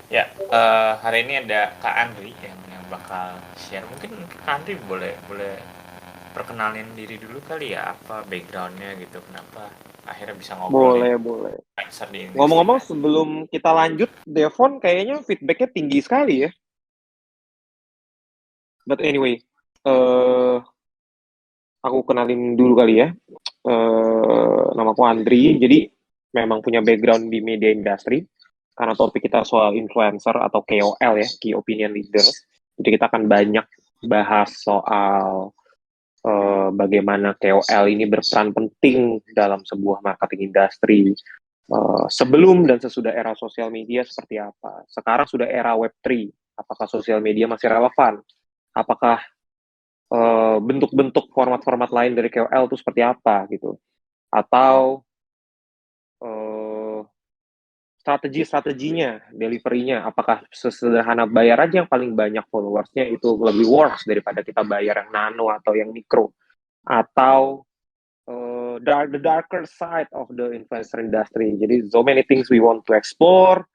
Ya, hari ini ada Kak Andri yang bakal share. Mungkin Kak Andri boleh boleh perkenalin diri dulu kali ya, apa backgroundnya gitu, kenapa akhirnya bisa ngobrolin Boleh, boleh. influencer di industri. Ngomong-ngomong sebelum kita lanjut, Devon kayaknya feedbacknya tinggi sekali ya. But anyway, eh aku kenalin dulu kali ya. Namaku Andri, jadi memang punya background di media industry. Karena topik kita soal influencer atau KOL ya, Key Opinion Leaders. Jadi kita akan banyak bahas soal bagaimana KOL ini berperan penting dalam sebuah marketing industri. Sebelum dan sesudah era sosial media seperti apa? Sekarang sudah era Web3. Apakah sosial media masih relevan? Apakah bentuk-bentuk format-format lain dari KOL itu seperti apa gitu? Atau uh, strategi-strateginya, delivery-nya, apakah sesederhana bayar aja yang paling banyak followersnya itu lebih works daripada kita bayar yang nano atau yang mikro? Atau the darker side of the influencer industry. Jadi so many things we want to explore.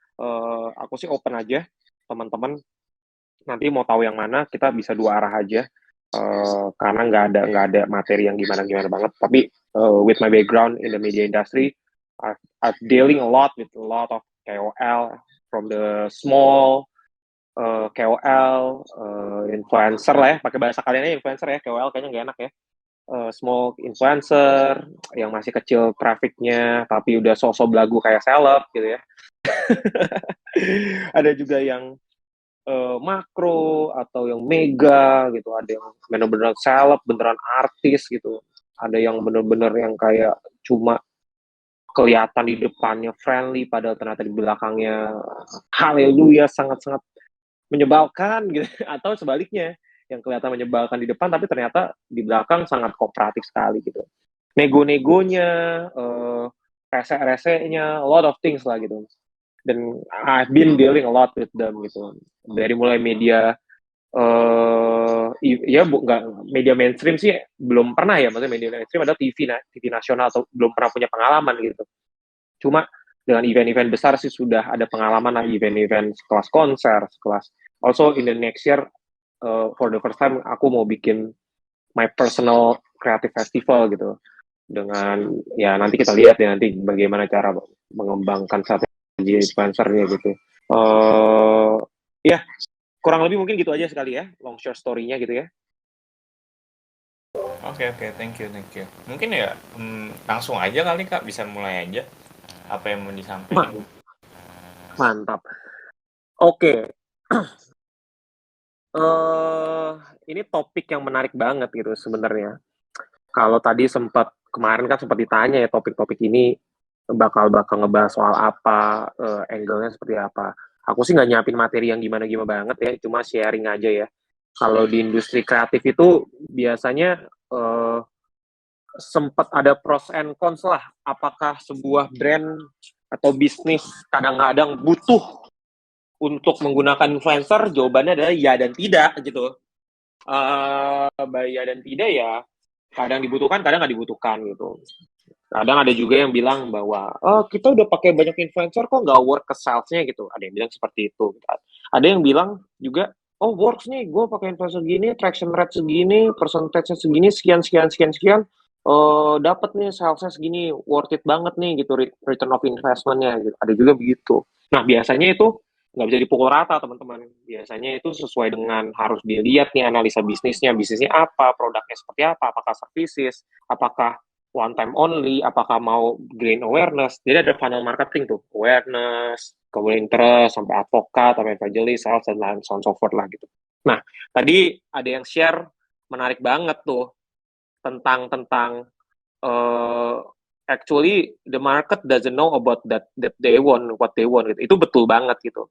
Aku sih open aja, teman-teman. Nanti mau tahu yang mana kita bisa dua arah aja. Karena nggak ada materi yang gimana-gimana banget. Tapi with my background in the media industry, I've dealing a lot with a lot of KOL from the small KOL, influencer lah ya, pakai bahasa kaliannya influencer ya, KOL kayaknya nggak enak ya, small influencer yang masih kecil trafficnya tapi udah sosok belagu kayak seleb gitu ya. Ada juga yang makro atau yang mega gitu, ada yang bener-bener seleb beneran artis gitu, ada yang bener-bener yang kayak cuma kelihatan di depannya friendly padahal ternyata di belakangnya haleluya sangat-sangat menyebalkan gitu. Atau sebaliknya yang kelihatan menyebalkan di depan tapi ternyata di belakang sangat kooperatif sekali gitu, nego-negonya, rese-resenya, a lot of things lah gitu. Dan I've been dealing a lot with them gitu. Dari mulai media, ya nggak media mainstream sih belum pernah ya, maksudnya media mainstream ada TV nasional atau belum pernah punya pengalaman gitu. Cuma dengan event-event besar sih sudah ada pengalaman lah, event-event kelas konser, kelas. Also in the next year, for the first time aku mau bikin my personal creative festival gitu, dengan ya nanti kita lihat ya nanti bagaimana cara mengembangkan strategi influencernya gitu. Ya kurang lebih mungkin gitu aja sekali ya, long short story-nya gitu ya. Oke oke, thank you thank you. Mungkin ya langsung aja kali Kak, bisa mulai aja apa yang mau disampaikan. Mantap. Oke. eh ini topik yang menarik banget gitu sebenarnya. Kalau tadi sempat kemarin kan sempat ditanya ya topik-topik ini bakal ngebahas soal apa, angle-nya seperti apa. Aku sih nggak nyiapin materi yang gimana-gimana banget ya, cuma sharing aja ya. Kalau di industri kreatif itu biasanya sempat ada pros and cons lah. Apakah sebuah brand atau bisnis kadang-kadang butuh untuk menggunakan influencer? Jawabannya adalah ya dan tidak gitu. Ya dan tidak ya, kadang dibutuhkan kadang nggak dibutuhkan gitu. Kadang ada juga yang bilang bahwa oh kita udah pakai banyak influencer kok nggak work ke salesnya gitu, ada yang bilang seperti itu. Ada yang bilang juga oh works nih, gue pakai influencer segini, traction rate segini, percentage segini, sekian sekian sekian sekian, dapat nih salesnya segini, worth it banget nih gitu, return of investmentnya gitu. Ada juga begitu. Nah biasanya itu nggak bisa dipukul rata teman-teman. Biasanya itu sesuai dengan harus dilihat nih analisa bisnisnya apa, produknya seperti apa, apakah services, apakah one time only, apakah mau gain awareness. Jadi ada funnel marketing tuh, awareness, kemudian interest, sampai advokat, sampai evangelist, sales, dan lain so on so forth lah gitu. Nah, tadi ada yang share menarik banget tuh tentang tentang uh, actually the market doesn't know about that they want what they want gitu. Itu betul banget gitu.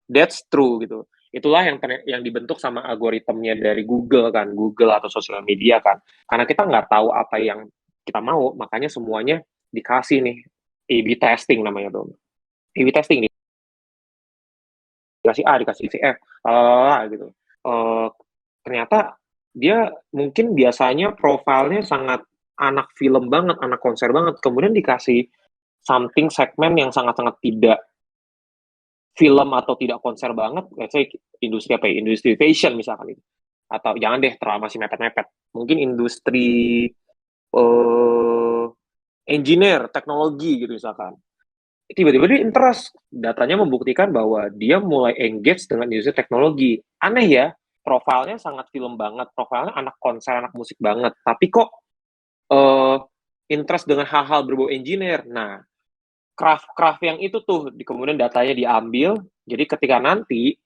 That's true gitu. Itulah yang dibentuk sama algoritmnya dari Google kan, Google atau sosial media kan. Karena kita nggak tahu apa yang kita mau, makanya semuanya dikasih nih A/B testing namanya tuh. A/B testing nih, dikasih A, dikasih si F, gitu. Uh, Ternyata dia mungkin biasanya profilnya sangat anak film banget, anak konser banget, kemudian dikasih something segmen yang sangat-sangat tidak film atau tidak konser banget, let's say industri apa ya, industri fashion misalkan itu. Atau jangan deh terlalu masih mepet-mepet. Mungkin industri eh engineer, teknologi gitu misalkan. Tiba-tiba dia interest, datanya membuktikan bahwa dia mulai engage dengan industri teknologi. Aneh ya, profilnya sangat film banget, profilnya anak konser, anak musik banget, tapi kok eh interest dengan hal-hal berbau engineer. Nah, craft yang itu tuh kemudian datanya diambil, jadi ketika nanti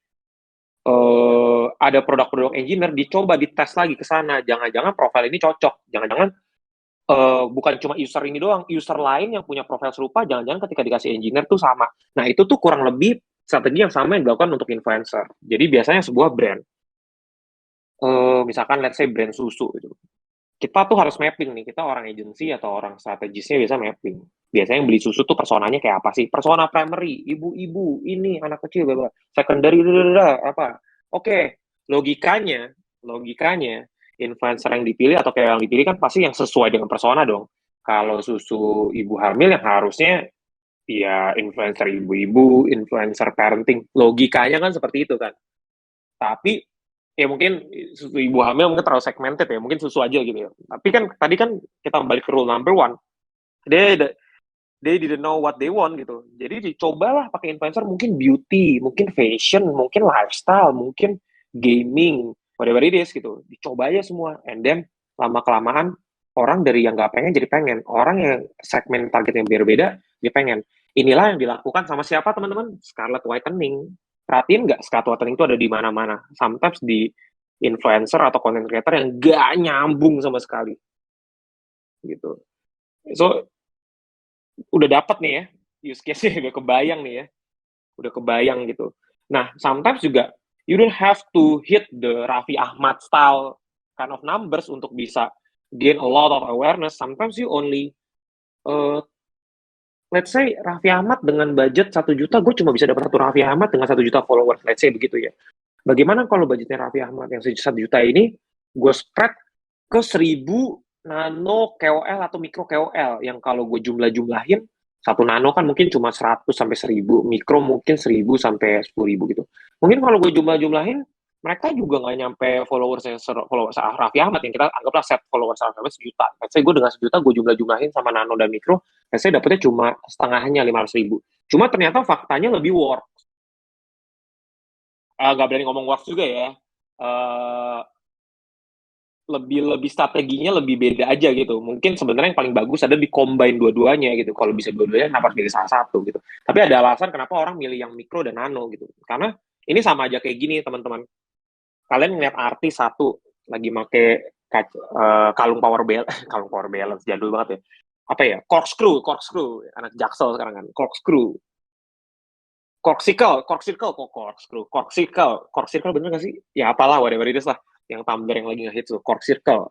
ada produk-produk engineer dicoba dites lagi ke sana, jangan-jangan profil ini cocok, jangan-jangan bukan cuma user ini doang, user lain yang punya profil serupa, jangan-jangan ketika dikasih engineer tuh sama. Nah, itu tuh kurang lebih strategi yang sama yang dilakukan untuk influencer. Jadi biasanya sebuah brand, misalkan let's say brand susu gitu. Kita tuh harus mapping nih, kita orang agency atau orang strategisnya biasa mapping. Biasanya yang beli susu tuh personanya kayak apa sih? Persona primary, ibu-ibu, ini anak kecil, bla bla. Secondary, apa? Oke, logikanya influencer yang dipilih atau kayak yang dipilih kan pasti yang sesuai dengan persona dong. Kalau susu ibu hamil yang harusnya ya influencer ibu-ibu, influencer parenting, logikanya kan seperti itu kan. Tapi ya mungkin susu ibu hamil mungkin terlalu segmented ya, mungkin susu aja gitu ya. Tapi kan tadi kan kita balik ke rule number one, they they didn't know what they want gitu. Jadi dicobalah pakai influencer, mungkin beauty, mungkin fashion, mungkin lifestyle, mungkin gaming, whatever it is gitu. Dicoba aja semua, and then lama kelamaan orang dari yang nggak pengen jadi pengen, orang yang segmen target yang berbeda dia pengen. Inilah yang dilakukan sama siapa teman-teman? Scarlett Whitening. Perhatiin nggak Scarlett Whitening itu ada di mana-mana. Sometimes di influencer atau content creator yang gak nyambung sama sekali gitu. So udah dapat nih ya use case-nya, udah kebayang nih ya, udah kebayang gitu. Nah, sometimes juga you don't have to hit the Raffi Ahmad style kind of numbers untuk bisa gain a lot of awareness. Sometimes you only let's say Raffi Ahmad dengan budget 1 juta, gue cuma bisa dapat satu Raffi Ahmad dengan 1 juta followers, let's say begitu ya. Bagaimana kalau budgetnya Raffi Ahmad yang 1 juta ini gue spread ke 1.000 nano KOL atau mikro KOL yang kalau gue jumlah-jumlahin, satu nano kan mungkin cuma 100 sampai 1.000, mikro mungkin 1.000 sampai 10.000 gitu. Mungkin kalau gue jumlah-jumlahin, mereka juga nggak nyampe followers Raffi Ahmad, yang kita anggaplah set followers Raffi Ahmad 1 juta. Saya gue dengan 1 juta gue jumlah-jumlahin sama nano dan mikro, saya dapetnya cuma setengahnya 500.000. Cuma ternyata faktanya lebih work. Nggak berani ngomong work juga ya. Lebih strateginya lebih beda aja gitu. Mungkin sebenarnya yang paling bagus ada di combine dua-duanya gitu. Kalau bisa dua-duanya, kenapa pilih salah satu gitu. Tapi ada alasan kenapa orang milih yang mikro dan nano gitu. Karena ini sama aja kayak gini teman-teman. Kalian ngeliat artis satu lagi make kalung power balance jadul banget ya. Apa ya? Corkscrew, anak Jaksel sekarang kan. Corkscrew bener gak sih? Ya apalah, whatever it is lah. Yang Tumblr yang lagi nge-hits tuh, Cork Circle.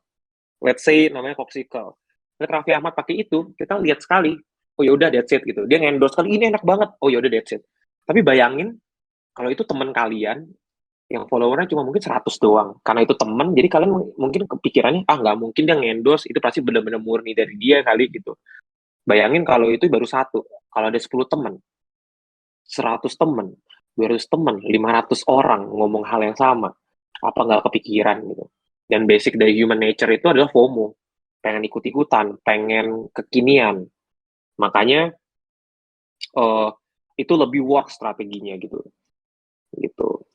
Let's say namanya Cork Circle. Lihat Raffi Ahmad pakai itu, kita lihat sekali. Oh yaudah, that's it gitu. Dia nge-endorse kali, ini enak banget. Oh yaudah, that's it. Tapi bayangin, kalau itu teman kalian, yang followernya cuma mungkin 100 doang. Karena itu teman, jadi kalian mungkin kepikirannya, nggak mungkin dia nge-endorse, itu pasti benar-benar murni dari dia kali gitu. Bayangin kalau itu baru satu. Kalau ada 10 teman, 100 teman, 200 teman, 500 orang ngomong hal yang sama, apa nggak kepikiran gitu. Dan basic dari human nature itu adalah FOMO, pengen ikut-ikutan, pengen kekinian. Makanya itu lebih work strateginya gitu.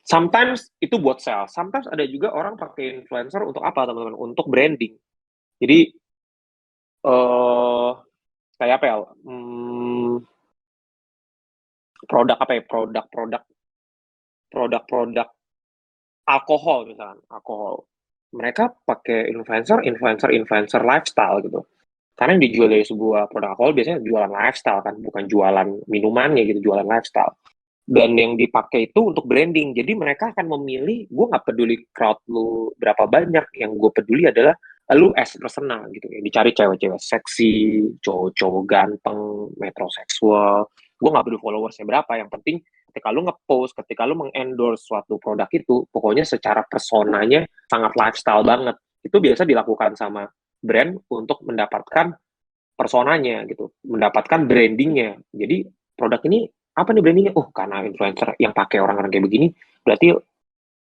Sometimes itu buat sales, sometimes ada juga orang pakai influencer untuk apa teman-teman? Untuk branding. Jadi kayak apa ya? Produk alkohol misalkan, mereka pakai influencer lifestyle gitu. Karena yang dijual dari sebuah produk alkohol biasanya jualan lifestyle kan, bukan jualan minumannya gitu, jualan lifestyle. Dan yang dipakai itu untuk branding. Jadi mereka akan memilih, gue nggak peduli crowd lu berapa banyak, yang gue peduli adalah lu as personal gitu ya. Dicari cewek-cewek seksi, cowok-cowok ganteng, metroseksual. Gue nggak peduli followersnya berapa, yang penting ketika lu nge-post, ketika lu meng-endorse suatu produk itu, pokoknya secara personanya sangat lifestyle banget. Itu biasa dilakukan sama brand untuk mendapatkan personanya gitu, mendapatkan brandingnya. Jadi produk ini Apa nih brandingnya? Oh, karena influencer yang pakai orang-orang kayak begini, berarti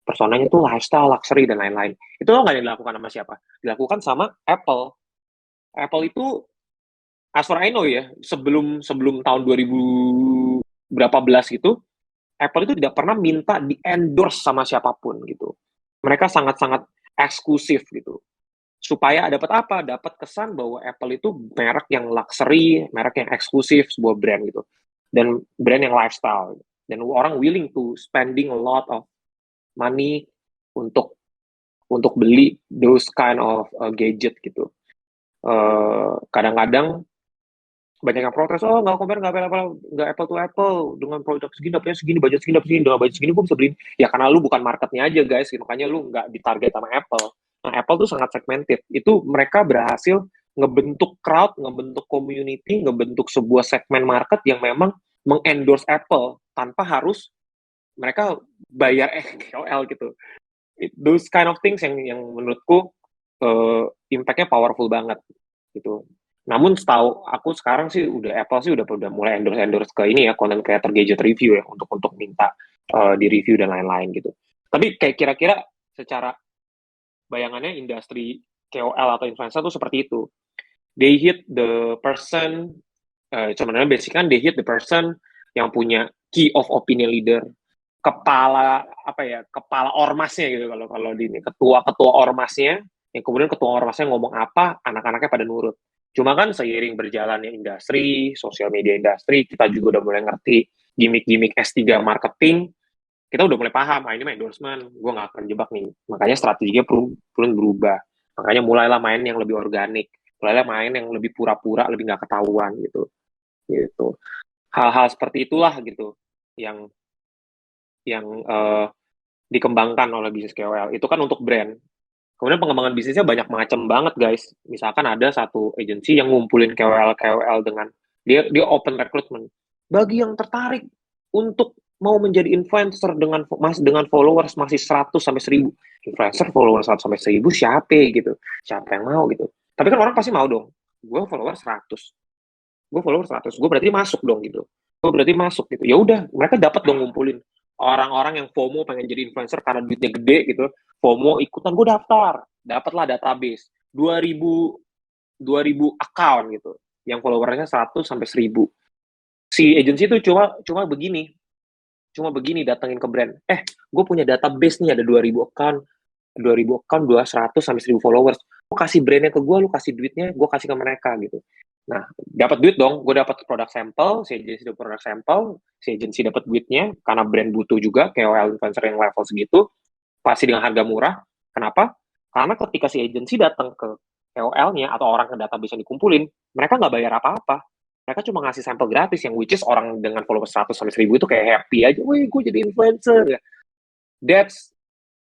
personanya tuh lifestyle, luxury, dan lain-lain. Itu lo nggak dilakukan sama siapa? Dilakukan sama Apple. Apple itu, as far I know ya, sebelum sebelum tahun 2000 berapa belas gitu, Apple itu tidak pernah minta di endorse sama siapapun gitu. Mereka sangat-sangat eksklusif gitu. Supaya dapat apa? Dapat kesan bahwa Apple itu merek yang luxury, merek yang eksklusif, sebuah brand gitu. Dan brand yang lifestyle. Dan orang willing to spending a lot of money untuk beli those kind of gadget gitu. Kadang-kadang banyak yang protes, oh nggak compare, nggak apple to apple dengan produk segini, dapetnya segini, budget segini, dengan budget segini gue bisa beli. Ya karena lu bukan marketnya aja guys, makanya lu nggak ditarget sama Apple. Nah Apple tuh sangat segmented. Itu mereka berhasil ngebentuk crowd, ngebentuk community, ngebentuk sebuah segmen market yang memang mengendorse Apple tanpa harus mereka bayar KOL gitu. Those kind of things yang menurutku impact-nya powerful banget gitu. Namun setahu aku sekarang sih Apple sih udah mulai endorse ke ini ya, content creator gadget review ya, untuk minta di review dan lain-lain gitu. Tapi kayak kira-kira secara bayangannya industri KOL atau influencer tuh seperti itu. They hit the person, sebenarnya basic kan they hit the person yang punya key of opinion leader, kepala ormasnya gitu, kalau di ini ketua ormasnya, yang kemudian ketua ormasnya ngomong apa, anak-anaknya pada nurut. Cuma kan seiring berjalannya industri, sosial media industri, kita juga udah mulai ngerti gimmick-gimmick S3 marketing, kita udah mulai paham, ini mah endorsement, gue nggak akan jebak nih. Makanya strateginya perlu berubah. Makanya mulailah main yang lebih organik, mulailah main yang lebih pura-pura, lebih nggak ketahuan gitu. Hal-hal seperti itulah gitu yang dikembangkan oleh bisnis KOL. Itu kan untuk brand. Kemudian pengembangan bisnisnya banyak macam banget guys. Misalkan ada satu agensi yang ngumpulin KOL dengan dia open recruitment. Bagi yang tertarik untuk mau menjadi influencer dengan followers masih 100 sampai 1000. Influencer followers 100 sampai 1000 siapa gitu? Siapa yang mau gitu? Tapi kan orang pasti mau dong. Gue follower 100. Gue follower 100. Gue berarti masuk dong gitu. Gue berarti masuk gitu. Ya udah, mereka dapat dong ngumpulin orang-orang yang FOMO pengen jadi influencer karena duitnya gede gitu. FOMO ikutan, gue dapatlah database 2000 account gitu yang followernya 100 sampai 1000. Si agency itu cuma begini datengin ke brand, gue punya database nih, ada 2000 account, 100 sampai 1000 followers, lu kasih brandnya ke gue, lu kasih duitnya, gue kasih ke mereka gitu. Nah, dapat duit dong, gue dapat produk sampel, si agency dapat produk sampel, si agency dapat duitnya, karena brand butuh juga KOL influencer yang level segitu, pasti dengan harga murah. Kenapa? Karena ketika si agency datang ke KOL-nya atau orang ke database yang dikumpulin, mereka nggak bayar apa-apa. Mereka cuma ngasih sampel gratis, yang which is orang dengan followers 100 sampai 1000 itu kayak happy aja, wih gue jadi influencer. That's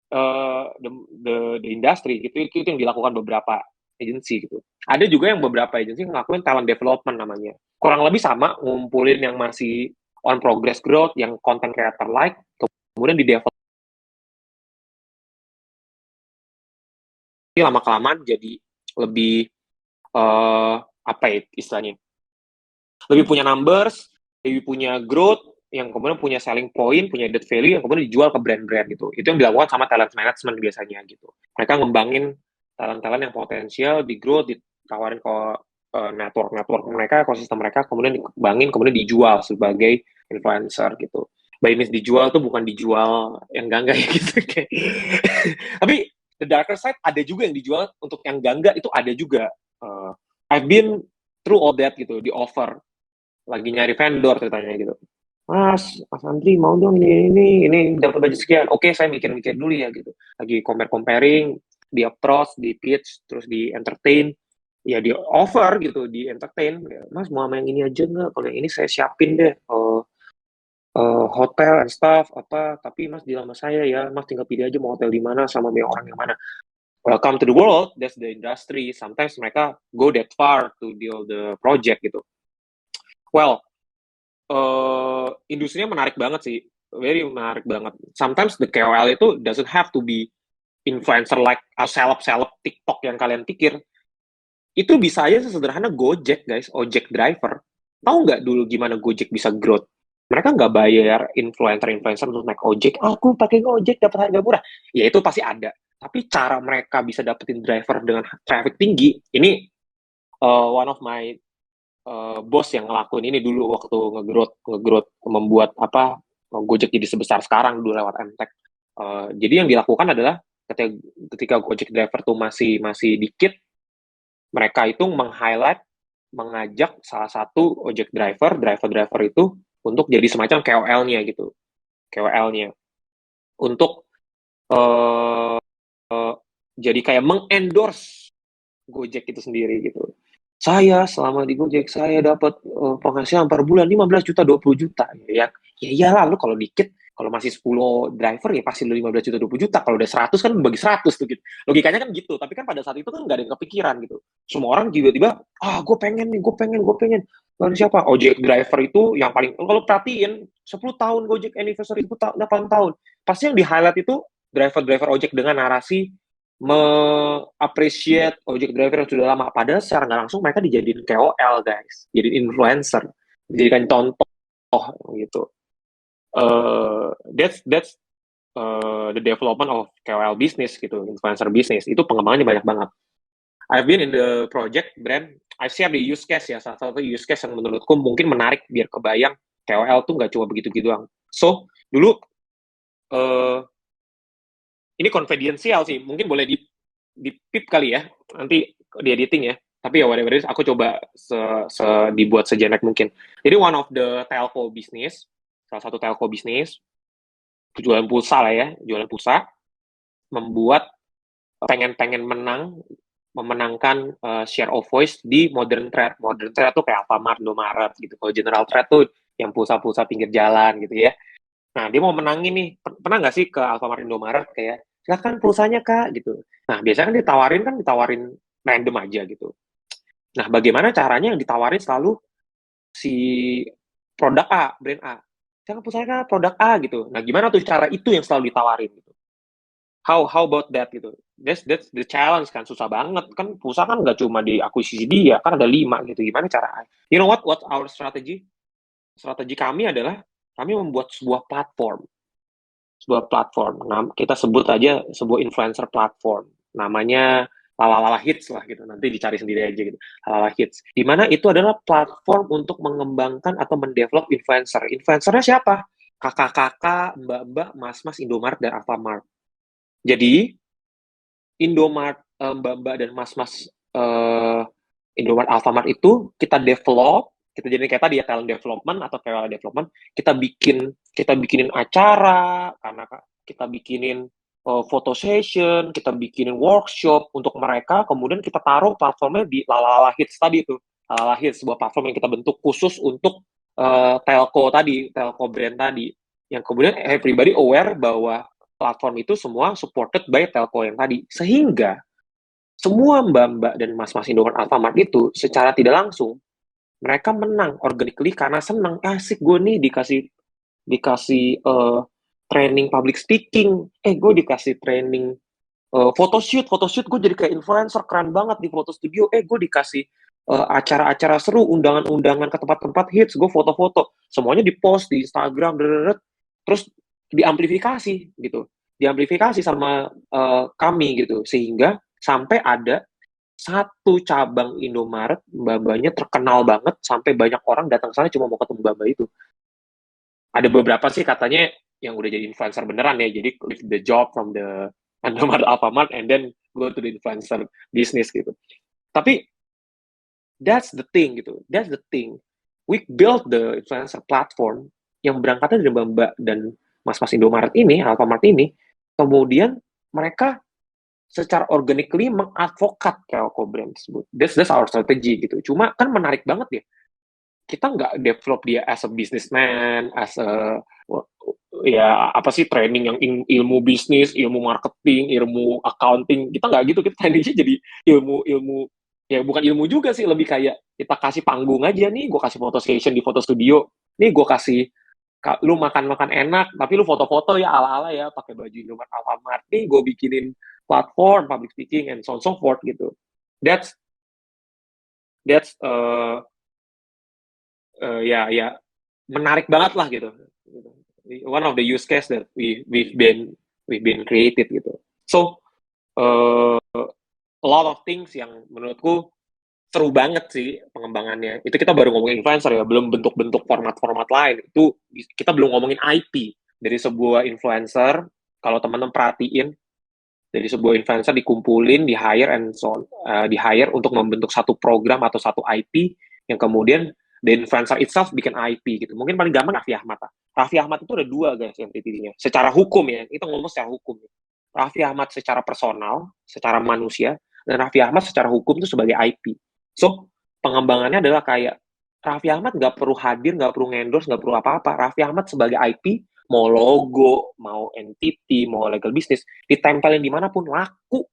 the industry gitu. Itu yang dilakukan beberapa agency gitu. Ada juga yang beberapa agency ngelakuin talent development namanya. Kurang lebih sama, ngumpulin yang masih on progress growth, yang content creator like, kemudian di develop lama-kelamaan jadi lebih apa ya istilahnya, lebih punya numbers, lebih punya growth, yang kemudian punya selling point, punya added value, yang kemudian dijual ke brand-brand gitu. Itu yang dilakukan sama talent management biasanya gitu. Mereka ngembangin talent-talent yang potensial, di growth, ditawarin ke network mereka, ekosistem mereka, kemudian dikembangin, kemudian dijual sebagai influencer gitu. By means dijual tuh bukan dijual yang enggak gitu. Tapi the darker side ada juga yang dijual untuk yang enggak itu ada juga. I've been through all that gitu, di offer. Lagi nyari vendor ceritanya gitu. Mas Andri mau dong ini dapat budget sekian. Oke, saya mikir-mikir dulu ya gitu. Lagi comparing, di approach, di pitch, terus di entertain. Ya di offer gitu, di entertain. Mas mau sama yang ini aja nggak? Kalau yang ini saya siapin deh. Hotel and stuff apa, tapi Mas deal sama saya ya, Mas tinggal pilih aja mau hotel di mana sama orang yang mana. Welcome to the world, that's the industry. Sometimes mereka go that far to deal the project gitu. Well, industrinya menarik banget sih, very menarik banget. Sometimes the KOL itu doesn't have to be influencer like a seleb TikTok yang kalian pikir. Itu bisa aja sesederhana Gojek guys, ojek driver. Tahu nggak dulu gimana Gojek bisa growth? Mereka nggak bayar influencer-influencer untuk naik ojek. Aku pakai ojek dapat harga murah. Ya itu pasti ada. Tapi cara mereka bisa dapetin driver dengan traffic tinggi, ini one of my bos yang ngelakuin ini dulu waktu ngegrowth membuat apa Gojek jadi sebesar sekarang dulu lewat Mtek. Jadi yang dilakukan adalah ketika Gojek driver tuh masih masih dikit, mereka itu meng-highlight, mengajak salah satu ojek driver itu untuk jadi semacam KOL-nya gitu, KOL-nya untuk uh, jadi kayak mengendorse Gojek itu sendiri gitu. Saya selama di Gojek saya dapat penghasilan per bulan 15 juta, 20 juta. Ya, ya iyalah lu kalau dikit, kalau masih 10 driver ya pasti lu 15 juta, 20 juta. Kalau udah 100 kan bagi 100 tuh gitu. Logikanya kan gitu. Tapi kan pada saat itu kan nggak ada yang kepikiran gitu. Semua orang tiba-tiba, gue pengen nih, gue pengen. Lalu siapa? Ojek driver itu yang paling, kalau perhatiin 10 tahun Gojek anniversary, 8 tahun. Pasti yang di highlight itu driver-driver ojek dengan narasi me-appreciate ojek driver yang sudah lama. Padahal secara nggak langsung mereka dijadiin KOL, guys. Jadi influencer. Dijadikan contoh gitu. That's the development of KOL business gitu, influencer business. Itu pengembangannya banyak banget. I've been in the project brand. I've share the use case ya. Salah satu use case yang menurutku mungkin menarik biar kebayang KOL tuh nggak cuma begitu-gitu doang. So, dulu ini konfidensial sih, mungkin boleh di pip kali ya, nanti di editing ya. Tapi ya whatever it is, aku coba dibuat sejenak mungkin. Jadi one of the telco business, salah satu telco bisnis, jualan pulsa lah ya, jualan pulsa, membuat pengen memenangkan share of voice di modern trade. Modern trade tuh kayak Alfamart, Indomaret gitu. Kalau general trade tuh yang pulsa-pulsa pinggir jalan gitu ya. Nah, dia mau menangin nih. Pernah nggak sih ke Alfamart Indomaret kayak, silakan pulsanya kak gitu. Nah, biasanya kan ditawarin random aja gitu. Nah, bagaimana caranya yang ditawarin selalu si produk A, brand A. Silakan pulsanya kak, produk A gitu. Nah, gimana tuh cara itu yang selalu ditawarin gitu. How about that gitu. That's the challenge kan, susah banget. Kan pulsa kan nggak cuma di akuisisi dia, kan ada 5 gitu. Gimana cara? You know what our strategy? Strategi kami adalah kami membuat sebuah platform. Nah, kita sebut aja sebuah influencer platform. Namanya Lalala Hits lah gitu. Nanti dicari sendiri aja gitu. Lalala Hits. Di mana itu adalah platform untuk mengembangkan atau mendevelop influencer. Influencernya siapa? Kakak-kakak, mbak-mbak, mas-mas Indomaret dan Alfamart. Jadi Indomaret, mbak-mbak dan mas-mas Indomaret Alfamart itu kita develop, kita jadi kayak tadi ya talent development atau KOL development, kita bikinin acara, karena kita bikinin photo session, kita bikinin workshop untuk mereka, kemudian kita taruh platformnya di Lalala Hits tadi itu. Lalala Hits, sebuah platform yang kita bentuk khusus untuk telco brand tadi. Yang kemudian everybody aware bahwa platform itu semua supported by telco yang tadi. Sehingga semua mbak-mbak dan mas-mas Indomaret Alfamart itu secara tidak langsung mereka menang organically karena senang, asik gue nih dikasih training public speaking, gue dikasih training photoshoot gue jadi kayak influencer keren banget di foto studio, gue dikasih acara-acara seru, undangan-undangan ke tempat-tempat hits, gue foto-foto, semuanya di post di Instagram, terus diamplifikasi gitu, diamplifikasi sama kami gitu, sehingga sampai ada satu cabang Indomaret, mbak-mbaknya terkenal banget sampai banyak orang datang sana cuma mau ketemu mbak-mbak itu. Ada beberapa sih katanya yang udah jadi influencer beneran ya, jadi leave the job from the Indomaret Alfamart and then go to the influencer business gitu. Tapi that's the thing gitu, that's the thing. We build the influencer platform yang berangkatnya dari mbak-mbak dan mas-mas Indomaret ini, Alfamart ini, kemudian mereka secara organically mengadvokat Telco brand tersebut. That's our strategy gitu. Cuma kan menarik banget ya. Kita nggak develop dia as a businessman, as a ya apa sih training yang ilmu bisnis, ilmu marketing, ilmu accounting. Kita nggak gitu. Kita trainingnya jadi ilmu ya bukan ilmu juga sih, lebih kayak kita kasih panggung aja nih. Gue kasih foto session di foto studio. Nih gue kasih lu makan-makan enak, tapi lu foto-foto ya ala-ala ya, pakai baju Indomaret Alfamart. Nih gue bikinin platform public speaking and so on so forth gitu. That's ya menarik banget lah gitu. One of the use case that we've been created gitu. So a lot of things yang menurutku seru banget sih pengembangannya. Itu kita baru ngomongin influencer ya, belum bentuk-bentuk format-format lain. Itu kita belum ngomongin IP dari sebuah influencer. Kalau teman-teman perhatiin, dari sebuah influencer dikumpulin, di hire and so on, di hire untuk membentuk satu program atau satu IP yang kemudian the influencer itself bikin IP gitu. Mungkin paling gampang Raffi Ahmad. Raffi Ahmad itu ada dua guys entity-nya. Secara hukum ya, kita ngomong secara hukum. Raffi Ahmad secara personal, secara manusia, dan Raffi Ahmad secara hukum itu sebagai IP. So, pengembangannya adalah kayak Raffi Ahmad nggak perlu hadir, nggak perlu endorse, nggak perlu apa-apa. Raffi Ahmad sebagai IP, mau logo, mau entity, mau legal business, ditempelin dimanapun laku.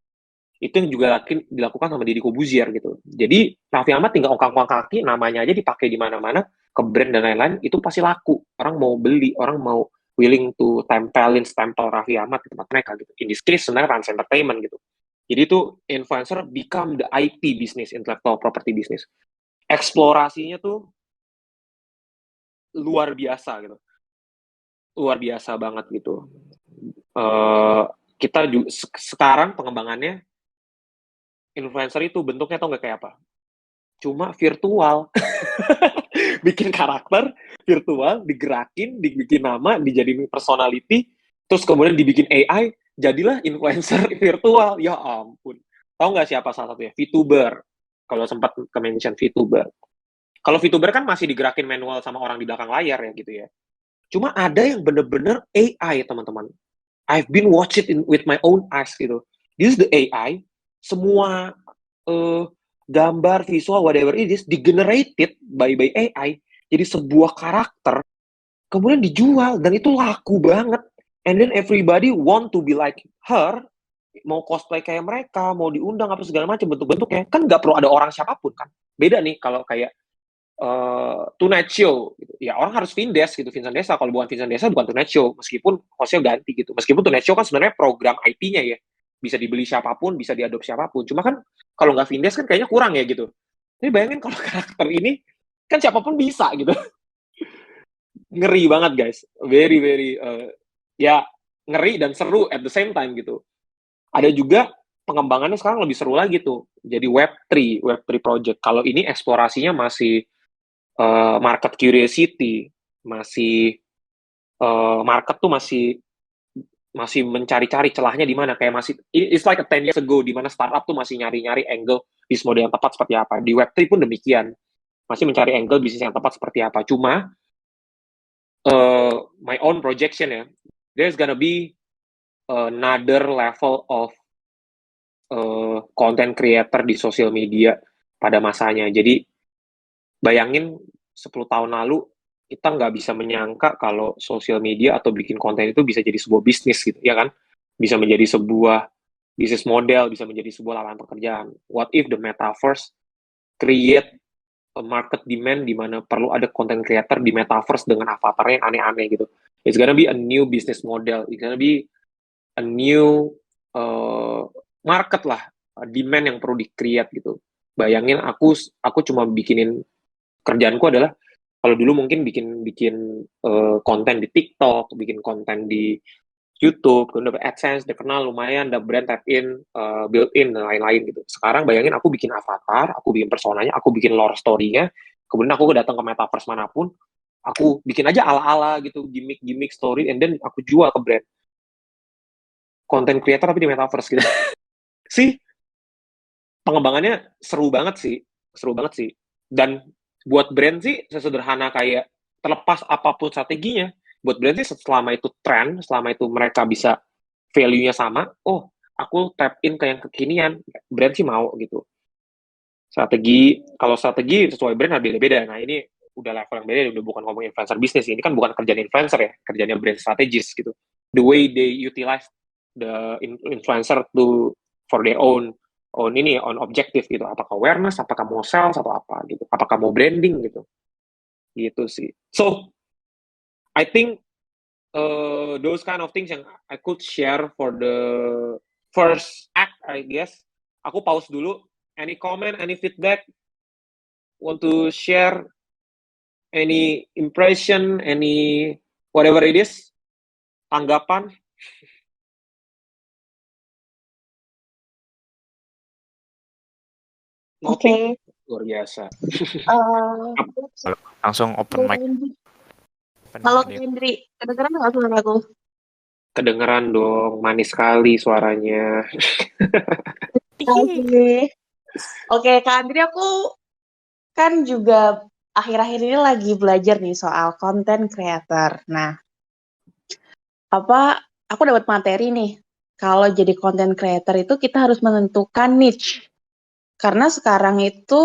Itu yang juga dilakukan sama Deddy Corbuzier gitu. Jadi Raffi Ahmad tinggal ongkang-ongkang kaki, namanya aja dipakai di mana-mana, ke brand dan lain-lain, itu pasti laku. Orang mau beli, orang mau willing to tempelin stempel Raffi Ahmad di tempat mereka gitu. In this case sebenarnya Rans Entertainment gitu. Jadi itu influencer become the IP business, intellectual property business. Eksplorasinya tuh luar biasa gitu. Luar biasa banget gitu. Kita juga, sekarang pengembangannya influencer itu bentuknya tau nggak kayak apa? Cuma virtual. Bikin karakter virtual, digerakin, dibikin nama, dijadiin personality, terus kemudian dibikin AI, jadilah influencer virtual. Ya ampun. Tahu nggak siapa salah satunya? VTuber. Kalau sempat ke-mention VTuber. Kalau VTuber kan masih digerakin manual sama orang di belakang layar ya gitu ya. Cuma ada yang bener-bener AI teman-teman. I've been watch it with my own eyes gitu. This is the AI. Semua gambar, visual, whatever it is, digenerated by AI. Jadi sebuah karakter, kemudian dijual, dan itu laku banget. And then everybody want to be like her, mau cosplay kayak mereka, mau diundang apa segala macam bentuk-bentuknya. Kan nggak perlu ada orang siapapun kan. Beda nih kalau kayak Tonight Show gitu. Ya orang harus Vindes gitu, Vincent Desa. Kalau bukan Vincent Desa bukan Tonight Show, meskipun hostnya ganti gitu. Meskipun Tonight Show kan sebenarnya program IP-nya ya, bisa dibeli siapapun, bisa diadopsi siapapun. Cuma kan kalau nggak Vindes kan kayaknya kurang ya gitu. Tapi bayangin kalau karakter ini kan siapapun bisa gitu. Ngeri banget guys, very very ya ngeri dan seru at the same time gitu. Ada juga pengembangannya sekarang lebih seru lagi tuh, jadi Web3 project. Kalau ini eksplorasinya masih market curiosity, masih market tuh masih mencari-cari celahnya di mana, kayak masih it's like a 10 years ago di mana startup tuh masih nyari-nyari angle bisnis model yang tepat seperti apa. Di Web3 pun demikian, masih mencari angle bisnis yang tepat seperti apa. Cuma my own projection ya, there's gonna be another level of content creator di sosial media pada masanya. Jadi bayangin 10 tahun lalu kita nggak bisa menyangka kalau sosial media atau bikin konten itu bisa jadi sebuah bisnis gitu, ya kan? Bisa menjadi sebuah bisnis model, bisa menjadi sebuah lapangan pekerjaan. What if the metaverse create a market demand di mana perlu ada content creator di metaverse dengan avatarnya yang aneh-aneh gitu. It's gonna be a new business model. It's gonna be a new market lah, demand yang perlu di-create gitu. Bayangin aku cuma bikinin, kerjaanku adalah kalau dulu mungkin bikin konten di TikTok, bikin konten di YouTube, kemudian dapat AdSense, dikenal lumayan, ada brand tap in, built in dan lain-lain gitu. Sekarang bayangin aku bikin avatar, aku bikin personanya, aku bikin lore story-nya, kemudian aku datang ke metaverse manapun, aku bikin aja ala-ala gitu, gimmick story, and then aku jual ke brand. Content creator tapi di metaverse gitu. Sih, pengembangannya seru banget sih. Dan buat brand sih sesederhana kayak, terlepas apapun strateginya, buat brand sih selama itu tren, selama itu mereka bisa value-nya sama, oh aku tap in ke yang kekinian, brand sih mau gitu. Kalau strategi sesuai brand ada beda-beda. Nah ini udah level yang beda, udah bukan ngomong influencer bisnis, ini kan bukan kerjaan influencer ya, kerjanya brand strategis gitu. The way they utilize the influencer to for their own objective gitu. Apakah awareness, apakah mau sales atau apa gitu, apakah mau branding gitu sih. So I think those kind of things yang I could share for the first act, I guess. Aku pause dulu. Any comment, any feedback? Want to share Any impression, any whatever it is, tanggapan? Nothing? Oke. Luar biasa. Langsung open mic. Halo Hendri, kedengeran nggak suara aku? Kedengeran dong, manis sekali suaranya. Oke, Kak Andri, aku kan juga akhir-akhir ini lagi belajar nih soal content creator. Nah, aku dapat materi nih. Kalau jadi content creator itu kita harus menentukan niche. Karena sekarang itu